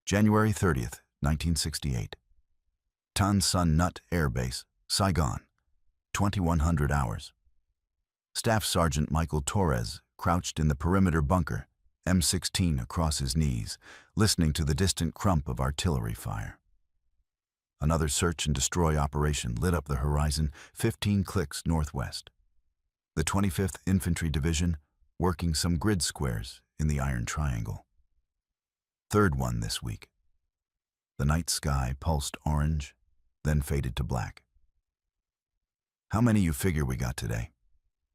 January 30th, 1968. Tan Son Nhut Air Base, Saigon, 2100 hours. Staff Sergeant Michael Torres crouched in the perimeter bunker, M16 across his knees, listening to the distant crump of artillery fire. Another search and destroy operation lit up the horizon 15 clicks northwest. The 25th Infantry Division working some grid squares in the Iron Triangle. Third one this week. The night sky pulsed orange, then faded to black. "How many you figure we got today?"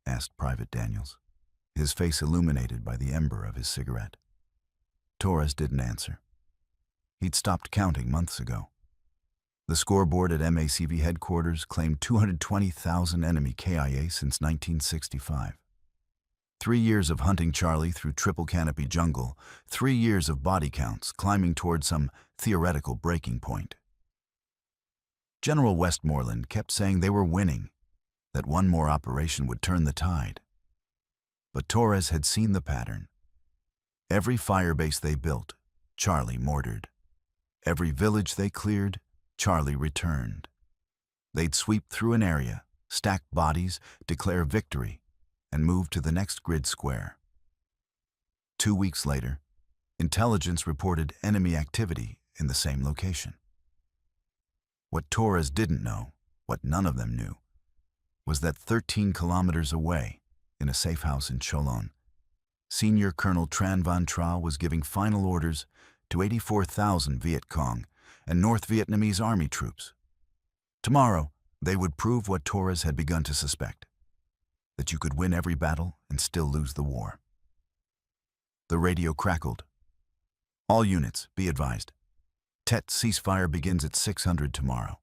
asked Private Daniels, his face illuminated by the ember of his cigarette. Torres didn't answer. He'd stopped counting months ago. The scoreboard at MACV headquarters claimed 220,000 enemy KIA since 1965. 3 years of hunting Charlie through triple canopy jungle, 3 years of body counts climbing toward some theoretical breaking point. General Westmoreland kept saying they were winning, that one more operation would turn the tide. But Torres had seen the pattern. Every firebase they built, Charlie mortared. Every village they cleared, Charlie returned. They'd sweep through an area, stack bodies, declare victory, and move to the next grid square. 2 weeks later, intelligence reported enemy activity in the same location. What Torres didn't know, what none of them knew, was that 13 kilometers away, in a safe house in Cholon, Senior Colonel Tran Van Tra was giving final orders to 84,000 Viet Cong and North Vietnamese army troops. Tomorrow, they would prove what Torres had begun to suspect, that you could win every battle and still lose the war. The radio crackled. "All units, be advised. Tet ceasefire begins at 600 tomorrow."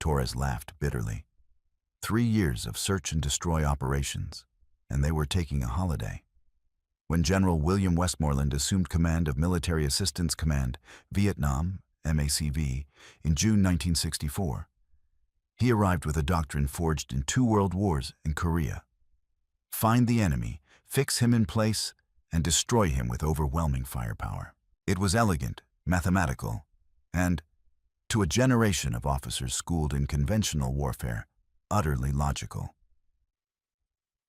Torres laughed bitterly. 3 years of search and destroy operations, and they were taking a holiday. When General William Westmoreland assumed command of Military Assistance Command, Vietnam, MACV, in June 1964, he arrived with a doctrine forged in 2 world wars in Korea. Find the enemy, fix him in place, and destroy him with overwhelming firepower. It was elegant, mathematical, and, to a generation of officers schooled in conventional warfare, utterly logical.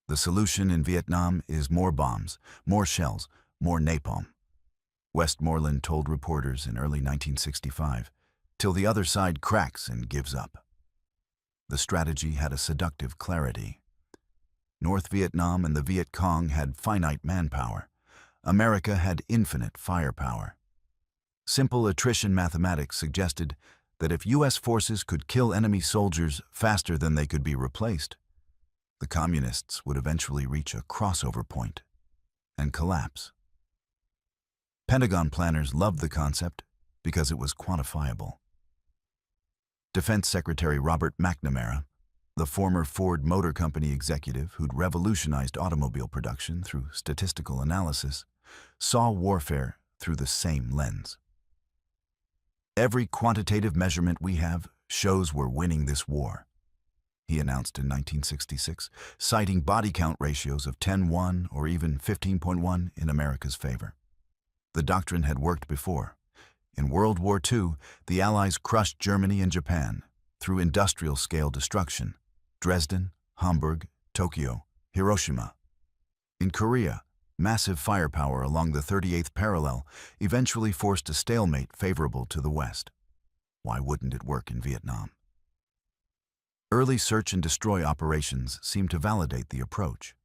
The solution in Vietnam is more bombs, more shells, more napalm, Westmoreland told reporters in early 1965, till the other side cracks and gives up. The strategy had a seductive clarity. North Vietnam and the Viet Cong had finite manpower. America had infinite firepower. Simple attrition mathematics suggested that if U.S. forces could kill enemy soldiers faster than they could be replaced, the communists would eventually reach a crossover point and collapse. Pentagon planners loved the concept because it was quantifiable. Defense Secretary Robert McNamara, the former Ford Motor Company executive who'd revolutionized automobile production through statistical analysis, saw warfare through the same lens. "Every quantitative measurement we have shows we're winning this war," he announced in 1966, citing body count ratios of 10:1 or even 15.1 in America's favor. The doctrine had worked before. In World War II, the Allies crushed Germany and Japan through industrial-scale destruction: Dresden, Hamburg, Tokyo, Hiroshima. In Korea, massive firepower along the 38th parallel eventually forced a stalemate favorable to the West. Why wouldn't it work in Vietnam? Early search and destroy operations seemed to validate the approach.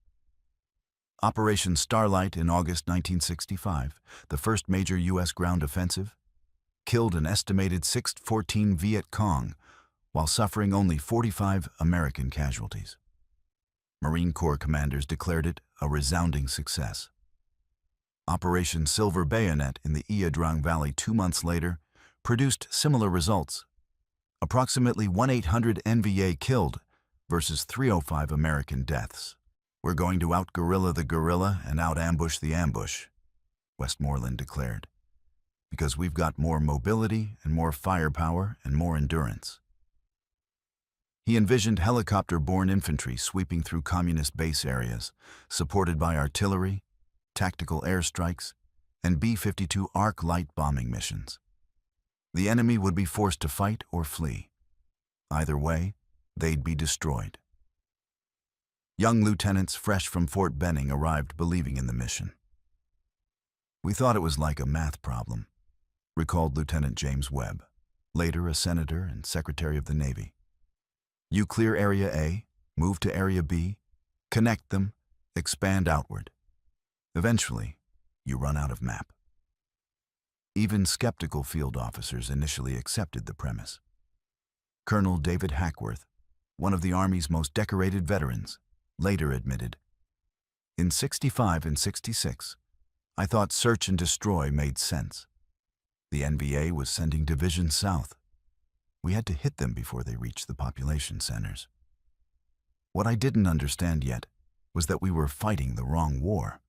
Operation Starlight in August 1965, the first major U.S. ground offensive, killed an estimated 614 Viet Cong while suffering only 45 American casualties. Marine Corps commanders declared it a resounding success. Operation Silver Bayonet in the Ia Drang Valley 2 months later produced similar results. Approximately 1,800 NVA killed versus 305 American deaths. "We're going to out-guerrilla the guerrilla and out-ambush the ambush," Westmoreland declared, "because we've got more mobility and more firepower and more endurance." He envisioned helicopter-borne infantry sweeping through communist base areas, supported by artillery, tactical airstrikes, and B-52 arc light bombing missions. The enemy would be forced to fight or flee. Either way, they'd be destroyed. Young lieutenants fresh from Fort Benning arrived believing in the mission. "We thought it was like a math problem," recalled Lieutenant James Webb, later a senator and Secretary of the Navy. "You clear Area A, move to Area B, connect them, expand outward. Eventually, you run out of map." Even skeptical field officers initially accepted the premise. Colonel David Hackworth, one of the Army's most decorated veterans, later admitted, "In 65 and 66, I thought search and destroy made sense. The NVA was sending divisions south. We had to hit them before they reached the population centers. What I didn't understand yet was that we were fighting the wrong war."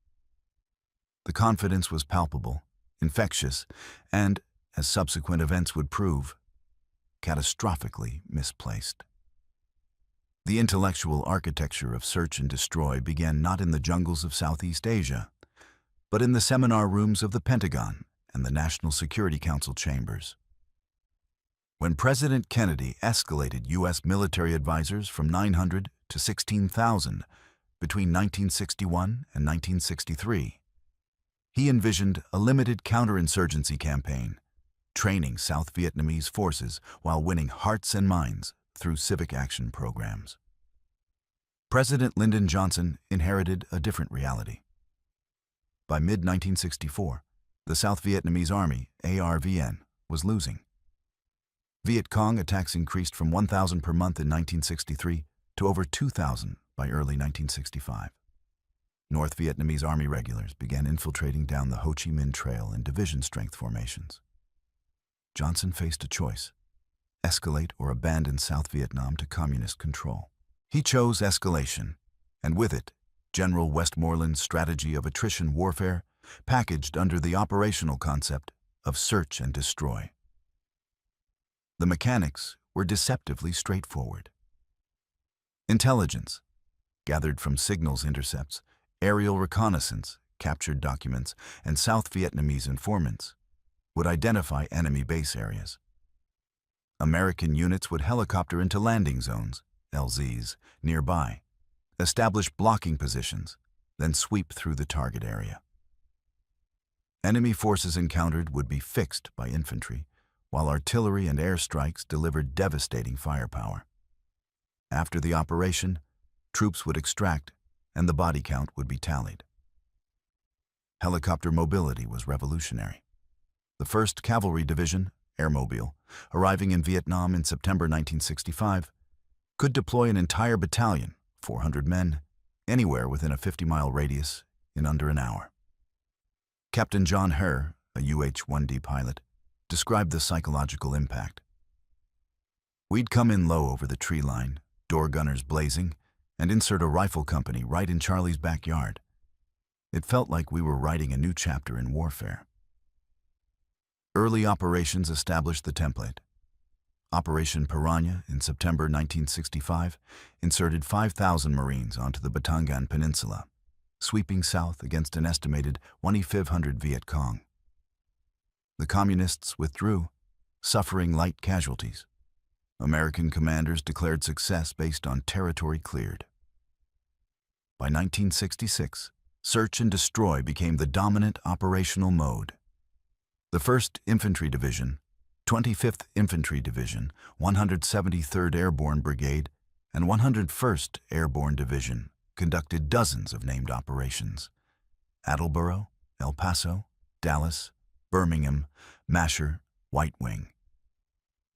The confidence was palpable, infectious, and, as subsequent events would prove, catastrophically misplaced. The intellectual architecture of search and destroy began not in the jungles of Southeast Asia, but in the seminar rooms of the Pentagon and the National Security Council chambers. When President Kennedy escalated U.S. military advisors from 900 to 16,000 between 1961 and 1963, he envisioned a limited counterinsurgency campaign, training South Vietnamese forces while winning hearts and minds through civic action programs. President Lyndon Johnson inherited a different reality. By mid-1964, the South Vietnamese Army, ARVN, was losing. Viet Cong attacks increased from 1,000 per month in 1963 to over 2,000 by early 1965. North Vietnamese Army regulars began infiltrating down the Ho Chi Minh Trail in division-strength formations. Johnson faced a choice: escalate or abandon South Vietnam to communist control. He chose escalation, and with it, General Westmoreland's strategy of attrition warfare, packaged under the operational concept of search and destroy. The mechanics were deceptively straightforward. Intelligence, gathered from signals intercepts, aerial reconnaissance, captured documents, and South Vietnamese informants, would identify enemy base areas. American units would helicopter into landing zones, LZs, nearby, establish blocking positions, then sweep through the target area. Enemy forces encountered would be fixed by infantry, while artillery and airstrikes delivered devastating firepower. After the operation, troops would extract, and the body count would be tallied. Helicopter mobility was revolutionary. The 1st Cavalry Division, Airmobile, arriving in Vietnam in September 1965, could deploy an entire battalion, 400 men, anywhere within a 50-mile radius in under an hour. Captain John Herr, a UH-1D pilot, described the psychological impact. "We'd come in low over the tree line, door gunners blazing, and insert a rifle company right in Charlie's backyard. It felt like we were writing a new chapter in warfare." Early operations established the template. Operation Piranha in September 1965 inserted 5,000 Marines onto the Batangan Peninsula, sweeping south against an estimated 2,500 Viet Cong. The Communists withdrew, suffering light casualties. American commanders declared success based on territory cleared. By 1966, search and destroy became the dominant operational mode. The 1st Infantry Division, 25th Infantry Division, 173rd Airborne Brigade, and 101st Airborne Division conducted dozens of named operations: Attleboro, El Paso, Dallas, Birmingham, Masher, White Wing.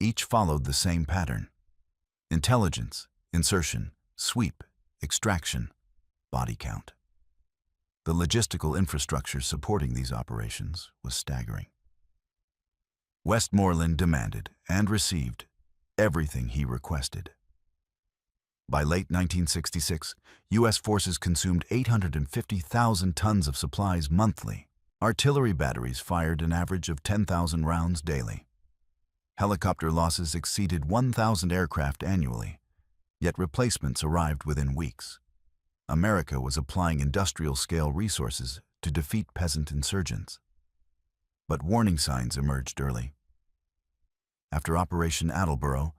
Each followed the same pattern: intelligence, insertion, sweep, extraction, body count. The logistical infrastructure supporting these operations was staggering. Westmoreland demanded and received everything he requested. By late 1966, U.S. forces consumed 850,000 tons of supplies monthly. Artillery batteries fired an average of 10,000 rounds daily. Helicopter losses exceeded 1,000 aircraft annually, yet replacements arrived within weeks. America was applying industrial-scale resources to defeat peasant insurgents. but warning signs emerged early. After Operation Attleboro,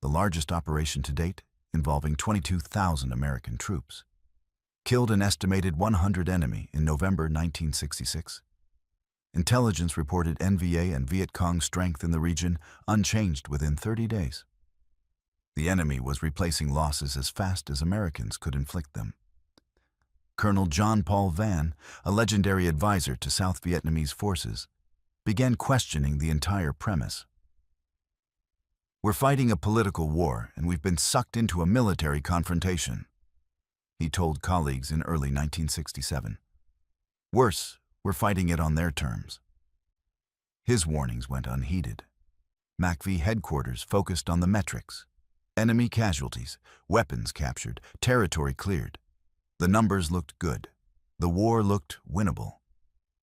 the largest operation to date, involving 22,000 American troops, killed an estimated 100 enemy in November 1966. Intelligence reported NVA and Viet Cong strength in the region unchanged within 30 days. The enemy was replacing losses as fast as Americans could inflict them. Colonel John Paul Van, a legendary advisor to South Vietnamese forces, began questioning the entire premise. "We're fighting a political war, and we've been sucked into a military confrontation," he told colleagues in early 1967. "Worse, we're fighting it on their terms." His warnings went unheeded. MACV headquarters focused on the metrics: enemy casualties, weapons captured, territory cleared. The numbers looked good. The war looked winnable.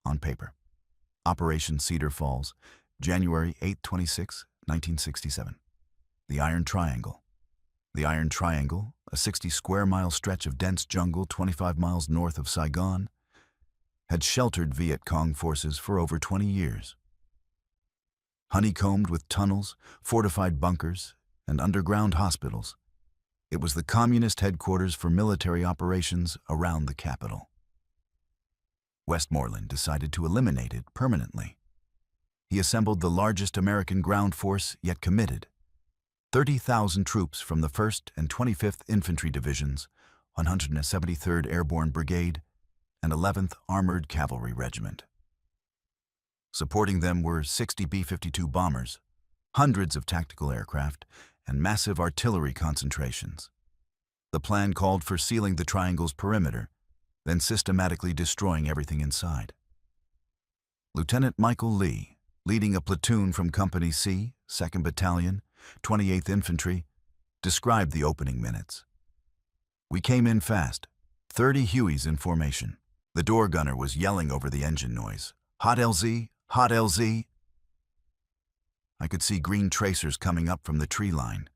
On paper. Operation Cedar Falls, January 8-26, 1967. The Iron Triangle. The Iron Triangle, a 60-square-mile stretch of dense jungle 25 miles north of Saigon, had sheltered Viet Cong forces for over 20 years. Honeycombed with tunnels, fortified bunkers, and underground hospitals, it was the communist headquarters for military operations around the capital. Westmoreland decided to eliminate it permanently. He assembled the largest American ground force yet committed: 30,000 troops from the 1st and 25th Infantry Divisions, 173rd Airborne Brigade, and 11th Armored Cavalry Regiment. Supporting them were 60 B-52 bombers, hundreds of tactical aircraft, and massive artillery concentrations. The plan called for sealing the triangle's perimeter, then systematically destroying everything inside. Lieutenant Michael Lee, leading a platoon from Company C, 2nd Battalion, 28th Infantry, described the opening minutes. "We came in fast, 30 Hueys in formation. The door gunner was yelling over the engine noise, 'Hot LZ! Hot LZ!' I could see green tracers coming up from the tree line.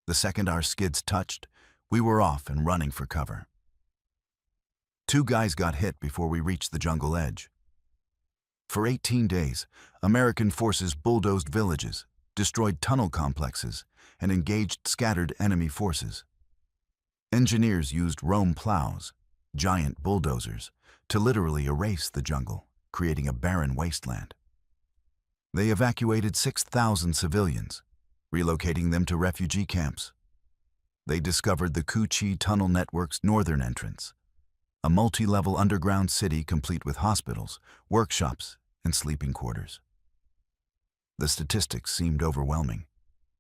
The second our skids touched, we were off and running for cover. 2 guys got hit before we reached the jungle edge. For 18 days, American forces bulldozed villages, destroyed tunnel complexes, and engaged scattered enemy forces. Engineers used Rome plows, giant bulldozers, to literally erase the jungle, creating a barren wasteland. They evacuated 6,000 civilians, relocating them to refugee camps. They discovered the Cu Chi Tunnel Network's northern entrance, a multi-level underground city complete with hospitals, workshops, and sleeping quarters. The statistics seemed overwhelming.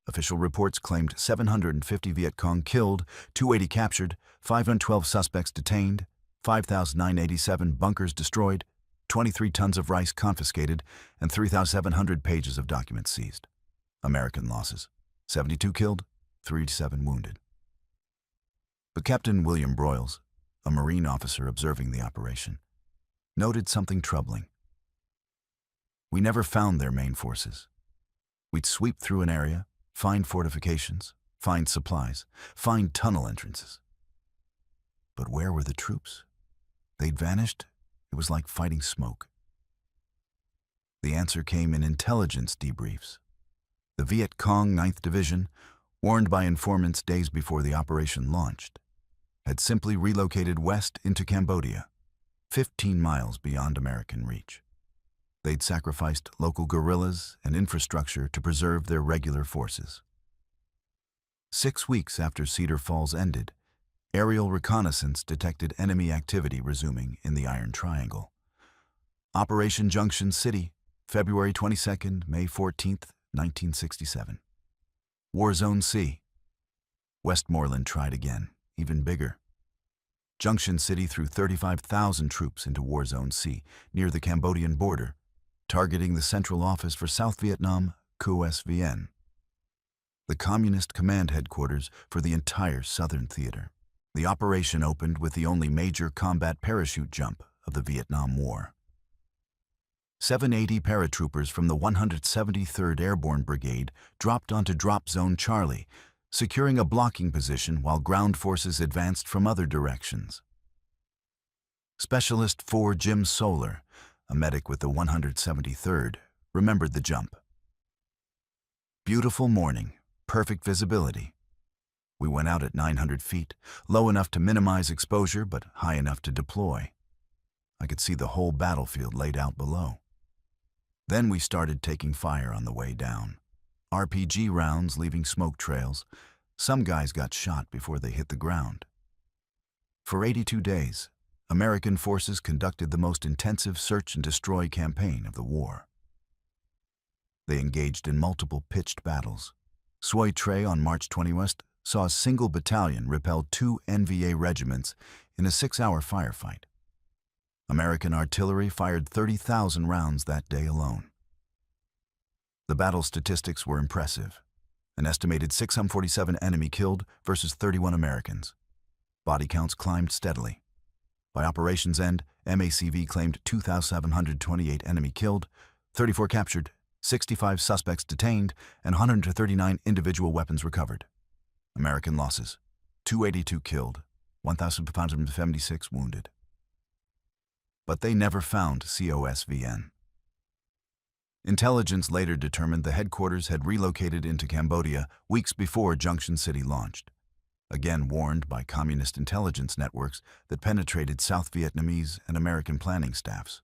Official reports claimed 750 Viet Cong killed, 280 captured, 512 suspects detained, 5,987 bunkers destroyed, 23 tons of rice confiscated, and 3,700 pages of documents seized. American losses: 72 killed, 37 wounded. But Captain William Broyles, a Marine officer observing the operation, noted something troubling. "We never found their main forces. We'd sweep through an area, find fortifications, find supplies, find tunnel entrances. But where were the troops? They'd vanished. It was like fighting smoke." The answer came in intelligence debriefs. The Viet Cong 9th Division, warned by informants days before the operation launched, had simply relocated west into Cambodia, 15 miles beyond American reach. They'd sacrificed local guerrillas and infrastructure to preserve their regular forces. 6 weeks after Cedar Falls ended, aerial reconnaissance detected enemy activity resuming in the Iron Triangle. Operation Junction City, February 22nd, May 14th, 1967. War Zone C. Westmoreland tried again, even bigger. Junction City threw 35,000 troops into War Zone C, near the Cambodian border, targeting the central office for South Vietnam, Cus Vien, the Communist Command Headquarters for the entire Southern Theater. The operation opened with the only major combat parachute jump of the Vietnam War. 780 paratroopers from the 173rd Airborne Brigade dropped onto Drop Zone Charlie, securing a blocking position while ground forces advanced from other directions. Specialist 4 Jim Solar, a medic with the 173rd, remembered the jump. Beautiful morning, perfect visibility. We went out at 900 feet, low enough to minimize exposure but high enough to deploy. I could see the whole battlefield laid out below. Then we started taking fire on the way down. RPG rounds leaving smoke trails. Some guys got shot before they hit the ground. For 82 days, American forces conducted the most intensive search and destroy campaign of the war. They engaged in multiple pitched battles. Soi Tre on March 21st saw a single battalion repel 2 NVA regiments in a 6-hour firefight. American artillery fired 30,000 rounds that day alone. The battle statistics were impressive. An estimated 647 enemy killed versus 31 Americans. Body counts climbed steadily. By operation's end, MACV claimed 2,728 enemy killed, 34 captured, 65 suspects detained, and 139 individual weapons recovered. American losses: 282 killed, 1,576 wounded. But they never found COSVN. Intelligence later determined the headquarters had relocated into Cambodia weeks before Junction City launched, again warned by communist intelligence networks that penetrated South Vietnamese and American planning staffs.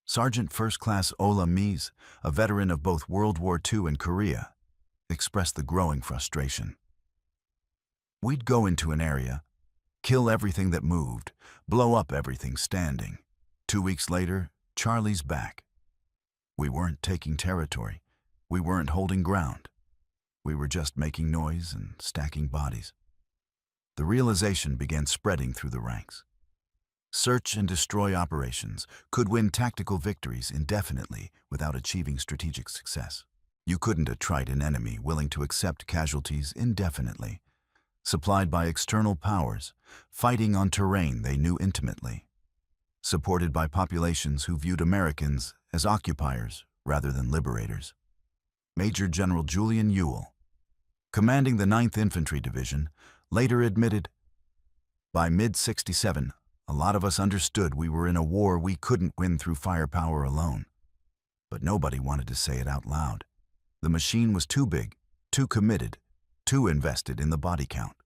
Sergeant First Class Ola Mies, a veteran of both World War II and Korea, expressed the growing frustration. We'd go into an area, kill everything that moved, blow up everything standing. 2 weeks later, Charlie's back. We weren't taking territory. We weren't holding ground. We were just making noise and stacking bodies. The realization began spreading through the ranks. Search and destroy operations could win tactical victories indefinitely without achieving strategic success. You couldn't attrite an enemy willing to accept casualties indefinitely, supplied by external powers, fighting on terrain they knew intimately, supported by populations who viewed Americans as occupiers rather than liberators. Major General Julian Ewell, commanding the 9th Infantry Division, later admitted, "By mid-67, a lot of us understood we were in a war we couldn't win through firepower alone. But nobody wanted to say it out loud. The machine was too big, too committed, too invested in the body count."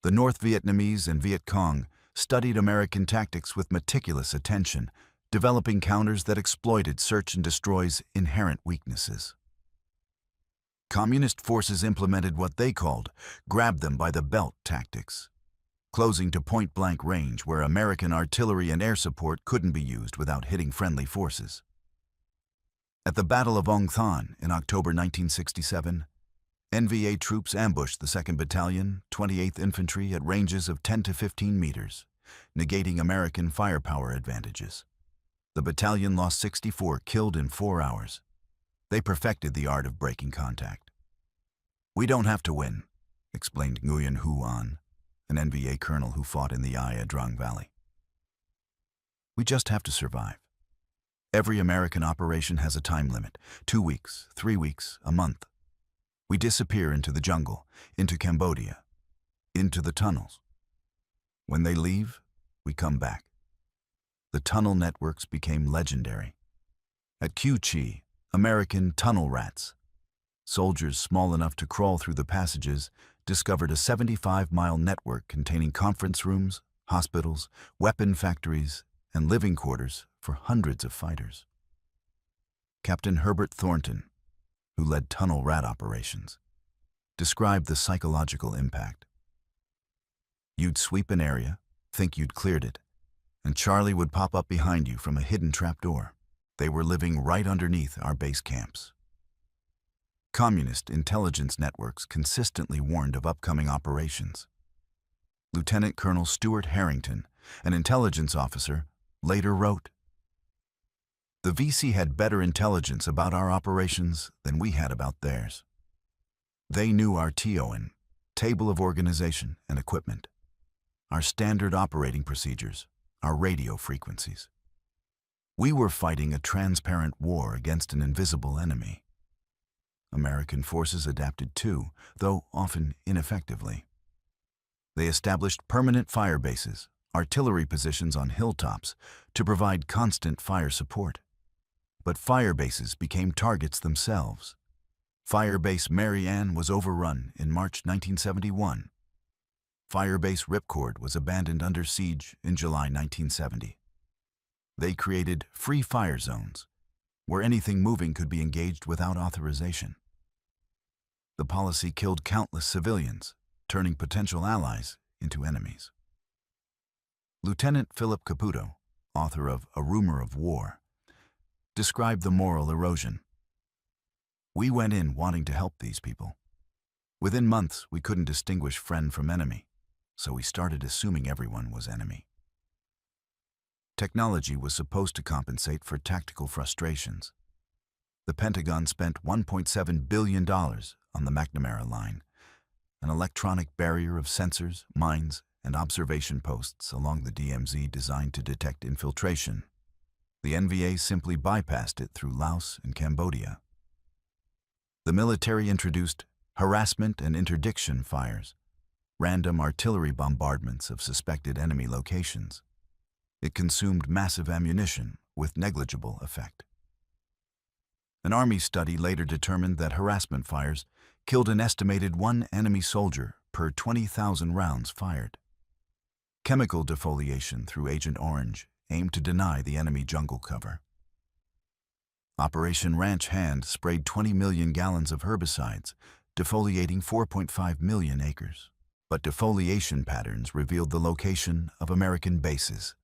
The North Vietnamese and Viet Cong studied American tactics with meticulous attention, developing counters that exploited search and destroy's inherent weaknesses. Communist forces implemented what they called grab them by the belt tactics, closing to point-blank range where American artillery and air support couldn't be used without hitting friendly forces. At the Battle of Ong Thon in October 1967, NVA troops ambushed the 2nd Battalion, 28th Infantry at ranges of 10 to 15 meters, negating American firepower advantages. The battalion lost 64 killed in 4 hours. They perfected the art of breaking contact. "We don't have to win," explained Nguyen Hu An, an NVA colonel who fought in the Ia Drang Valley. "We just have to survive. Every American operation has a time limit: 2 weeks, 3 weeks, a month. We disappear into the jungle, into Cambodia, into the tunnels. When they leave, we come back." The tunnel networks became legendary. At Cu Chi, American tunnel rats, soldiers small enough to crawl through the passages, discovered a 75-mile network containing conference rooms, hospitals, weapon factories, and living quarters for hundreds of fighters. Captain Herbert Thornton, who led tunnel rat operations, described the psychological impact. You'd sweep an area, think you'd cleared it, and Charlie would pop up behind you from a hidden trapdoor. They were living right underneath our base camps. Communist intelligence networks consistently warned of upcoming operations. Lieutenant Colonel Stuart Harrington, an intelligence officer, later wrote, "The VC had better intelligence about our operations than we had about theirs. They knew our TON, table of organization and equipment, our standard operating procedures, our radio frequencies. We were fighting a transparent war against an invisible enemy. American forces adapted too, though often ineffectively. They established permanent fire bases, artillery positions on hilltops to provide constant fire support. But fire bases became targets themselves. Firebase Mary Ann was overrun in March 1971. Firebase Ripcord was abandoned under siege in July 1970. They created free fire zones, where anything moving could be engaged without authorization. The policy killed countless civilians, turning potential allies into enemies. Lieutenant Philip Caputo, author of A Rumor of War, described the moral erosion. We went in wanting to help these people. Within months, we couldn't distinguish friend from enemy, so we started assuming everyone was enemy. Technology was supposed to compensate for tactical frustrations. The Pentagon spent $1.7 billion on the McNamara line, an electronic barrier of sensors, mines, and observation posts along the DMZ designed to detect infiltration. The NVA simply bypassed it through Laos and Cambodia. The military introduced harassment and interdiction fires, random artillery bombardments of suspected enemy locations. It consumed massive ammunition with negligible effect. An Army study later determined that harassment fires killed an estimated 1 enemy soldier per 20,000 rounds fired. Chemical defoliation through Agent Orange aimed to deny the enemy jungle cover. Operation Ranch Hand sprayed 20 million gallons of herbicides, defoliating 4.5 million acres. But defoliation patterns revealed the location of American bases,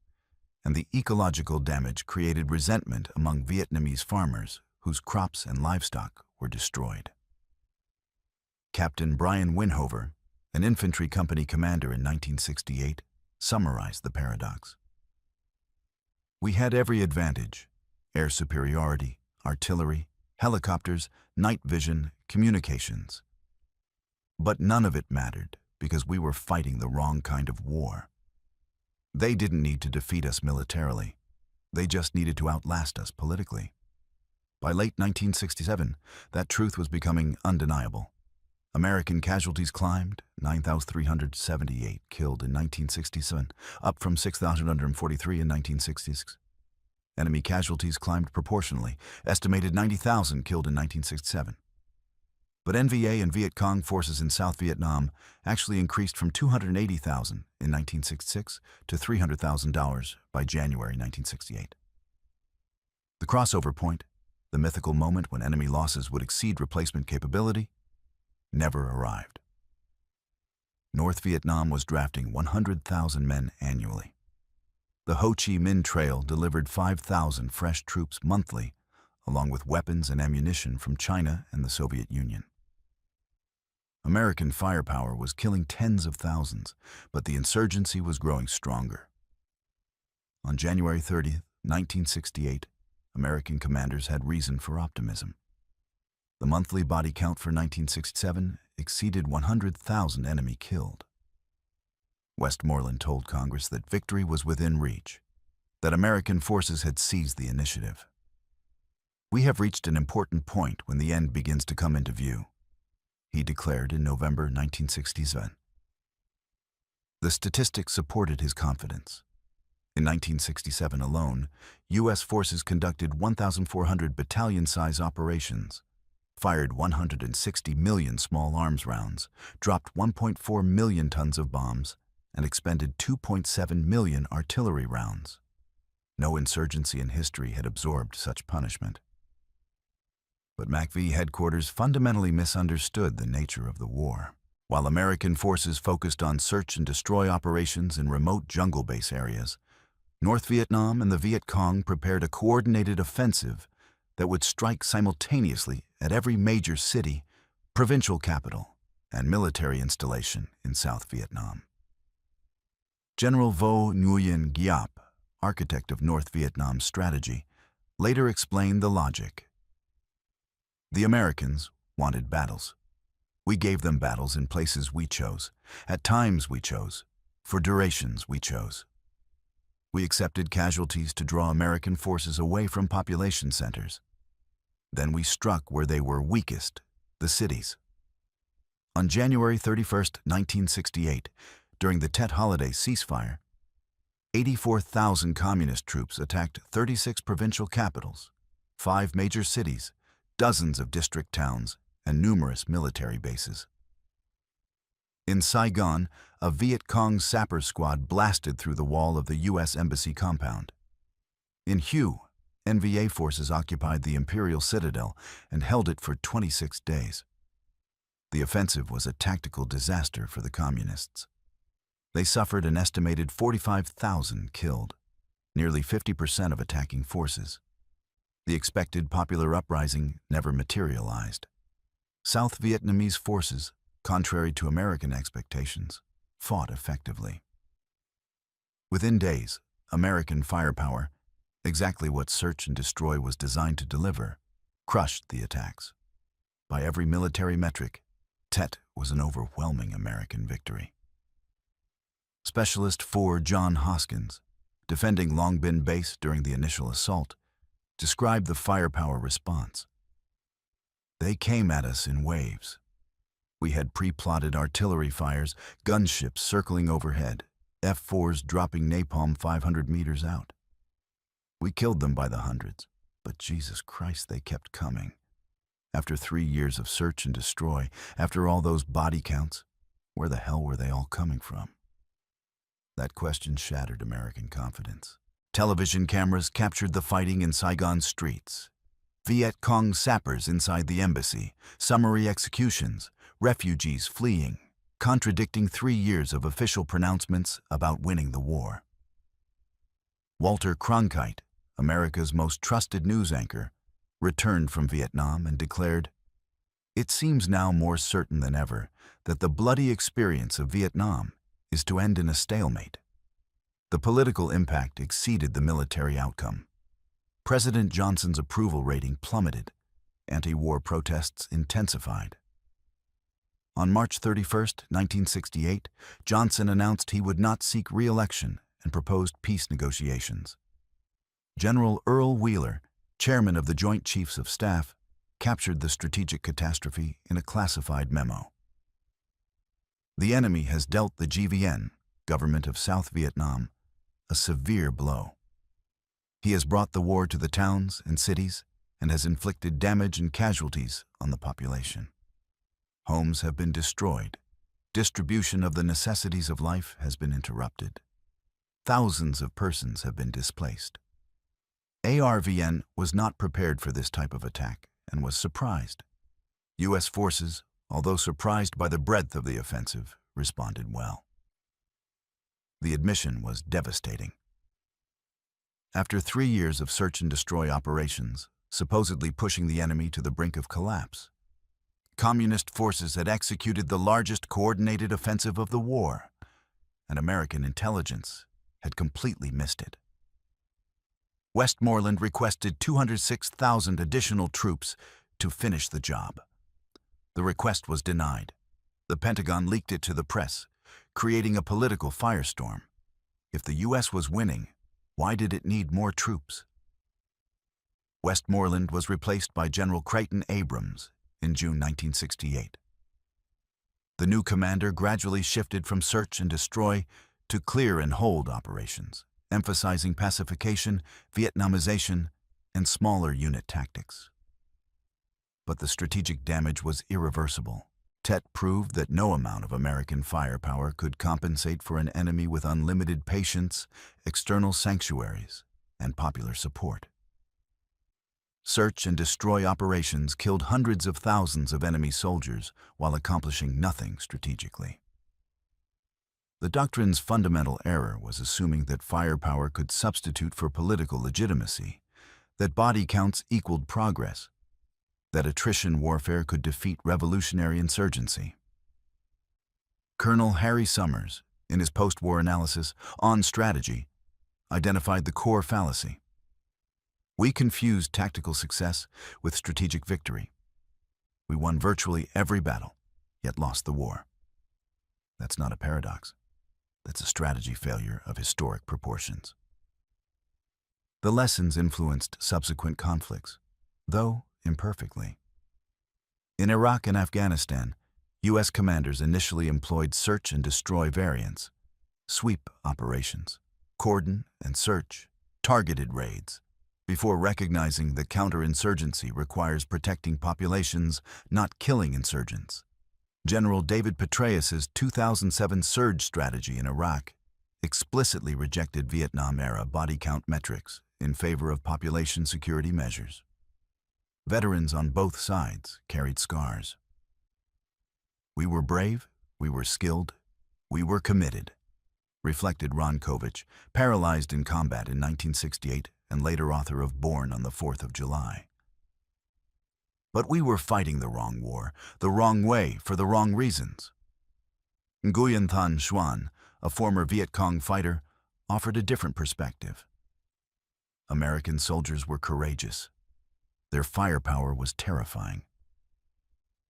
and the ecological damage created resentment among Vietnamese farmers whose crops and livestock were destroyed. Captain Brian Winhover, an infantry company commander in 1968, summarized the paradox. We had every advantage: air superiority, artillery, helicopters, night vision, communications. But none of it mattered because we were fighting the wrong kind of war. They didn't need to defeat us militarily. They just needed to outlast us politically. By late 1967, that truth was becoming undeniable. American casualties climbed, 9,378 killed in 1967, up from 6,143 in 1966. Enemy casualties climbed proportionally, estimated 90,000 killed in 1967. But NVA and Viet Cong forces in South Vietnam actually increased from 280,000 in 1966 to $300,000 by January 1968. The crossover point, the mythical moment when enemy losses would exceed replacement capability, never arrived. North Vietnam was drafting 100,000 men annually. The Ho Chi Minh Trail delivered 5,000 fresh troops monthly, along with weapons and ammunition from China and the Soviet Union. American firepower was killing tens of thousands, but the insurgency was growing stronger. On January 30, 1968, American commanders had reason for optimism. The monthly body count for 1967 exceeded 100,000 enemy killed. Westmoreland told Congress that victory was within reach, that American forces had seized the initiative. We have reached an important point when the end begins to come into view, he declared in November 1967. The statistics supported his confidence. In 1967 alone, U.S. forces conducted 1,400 battalion-size operations, fired 160 million small arms rounds, dropped 1.4 million tons of bombs, and expended 2.7 million artillery rounds. No insurgency in history had absorbed such punishment. But MACV headquarters fundamentally misunderstood the nature of the war. While American forces focused on search and destroy operations in remote jungle base areas, North Vietnam and the Viet Cong prepared a coordinated offensive that would strike simultaneously at every major city, provincial capital, and military installation in South Vietnam. General Vo Nguyen Giap, architect of North Vietnam's strategy, later explained the logic. The Americans wanted battles. We gave them battles in places we chose, at times we chose, for durations we chose. We accepted casualties to draw American forces away from population centers. Then we struck where they were weakest, the cities. On January 31, 1968, during the Tet holiday ceasefire, 84,000 communist troops attacked 36 provincial capitals, 5 major cities, dozens of district towns, and numerous military bases. In Saigon, a Viet Cong sapper squad blasted through the wall of the U.S. Embassy compound. In Hue, NVA forces occupied the Imperial Citadel and held it for 26 days. The offensive was a tactical disaster for the Communists. They suffered an estimated 45,000 killed, nearly 50% of attacking forces. The expected popular uprising never materialized. South Vietnamese forces, contrary to American expectations, fought effectively. Within days, American firepower, exactly what search and destroy was designed to deliver, crushed the attacks. By every military metric, Tet was an overwhelming American victory. Specialist 4 John Hoskins, defending Long Bin Base during the initial assault, described the firepower response. They came at us in waves. We had pre-plotted artillery fires, gunships circling overhead, F-4s dropping napalm 500 meters out. We killed them by the hundreds, but Jesus Christ, they kept coming. After 3 years of search and destroy, after all those body counts, where the hell were they all coming from? That question shattered American confidence. Television cameras captured the fighting in Saigon's streets. Viet Cong sappers inside the embassy, summary executions, refugees fleeing, contradicting 3 years of official pronouncements about winning the war. Walter Cronkite, America's most trusted news anchor, returned from Vietnam and declared, "It seems now more certain than ever that the bloody experience of Vietnam is to end in a stalemate." The political impact exceeded the military outcome. President Johnson's approval rating plummeted. Anti-war protests intensified. On March 31, 1968, Johnson announced he would not seek re-election and proposed peace negotiations. General Earl Wheeler, chairman of the Joint Chiefs of Staff, captured the strategic catastrophe in a classified memo. The enemy has dealt the GVN, Government of South Vietnam, a severe blow. He has brought the war to the towns and cities and has inflicted damage and casualties on the population. Homes have been destroyed. Distribution of the necessities of life has been interrupted. Thousands of persons have been displaced. ARVN was not prepared for this type of attack and was surprised. U.S. forces, although surprised by the breadth of the offensive, responded well. The admission was devastating. After 3 years of search and destroy operations, supposedly pushing the enemy to the brink of collapse, Communist forces had executed the largest coordinated offensive of the war, and American intelligence had completely missed it. Westmoreland requested 206,000 additional troops to finish the job. The request was denied. The Pentagon leaked it to the press, creating a political firestorm. If the U.S. was winning, why did it need more troops? Westmoreland was replaced by General Creighton Abrams in June 1968. The new commander gradually shifted from search and destroy to clear and hold operations, emphasizing pacification, Vietnamization, and smaller unit tactics. But the strategic damage was irreversible. Tet proved that no amount of American firepower could compensate for an enemy with unlimited patience, external sanctuaries, and popular support. Search and destroy operations killed hundreds of thousands of enemy soldiers while accomplishing nothing strategically. The doctrine's fundamental error was assuming that firepower could substitute for political legitimacy, that body counts equaled progress, that attrition warfare could defeat revolutionary insurgency. Colonel Harry Summers, in his post-war analysis on strategy, identified the core fallacy. We confused tactical success with strategic victory. We won virtually every battle, yet lost the war. That's not a paradox. That's a strategy failure of historic proportions. The lessons influenced subsequent conflicts, though imperfectly. In Iraq and Afghanistan, U.S. commanders initially employed search and destroy variants, sweep operations, cordon and search, targeted raids, before recognizing that counterinsurgency requires protecting populations, not killing insurgents. General David Petraeus's 2007 surge strategy in Iraq explicitly rejected Vietnam-era body count metrics in favor of population security measures. Veterans on both sides carried scars. We were brave, we were skilled, we were committed, reflected Ron Kovich, paralyzed in combat in 1968 and later author of Born on the 4th of July. But we were fighting the wrong war, the wrong way, for the wrong reasons. Nguyen Thanh Xuan, a former Viet Cong fighter, offered a different perspective. American soldiers were courageous. Their firepower was terrifying.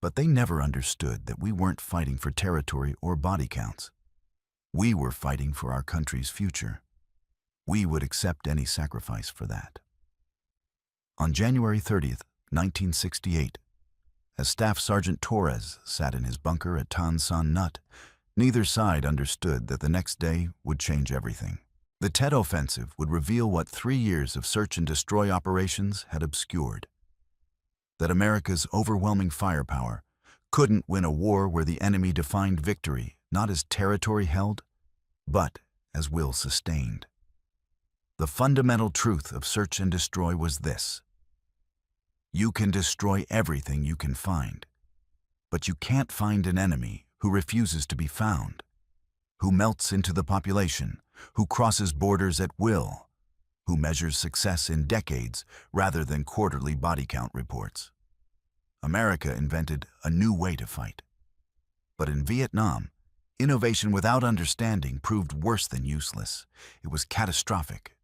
But they never understood that we weren't fighting for territory or body counts. We were fighting for our country's future. We would accept any sacrifice for that. On January 30th, 1968, as Staff Sergeant Torres sat in his bunker at Tan Son Nhut, neither side understood that the next day would change everything. The Tet Offensive would reveal what 3 years of search and destroy operations had obscured. That America's overwhelming firepower couldn't win a war where the enemy defined victory not as territory held, but as will sustained. The fundamental truth of search and destroy was this: you can destroy everything you can find, but you can't find an enemy who refuses to be found, who melts into the population, who crosses borders at will, who measures success in decades rather than quarterly body count reports. America invented a new way to fight. But in Vietnam, innovation without understanding proved worse than useless. It was catastrophic,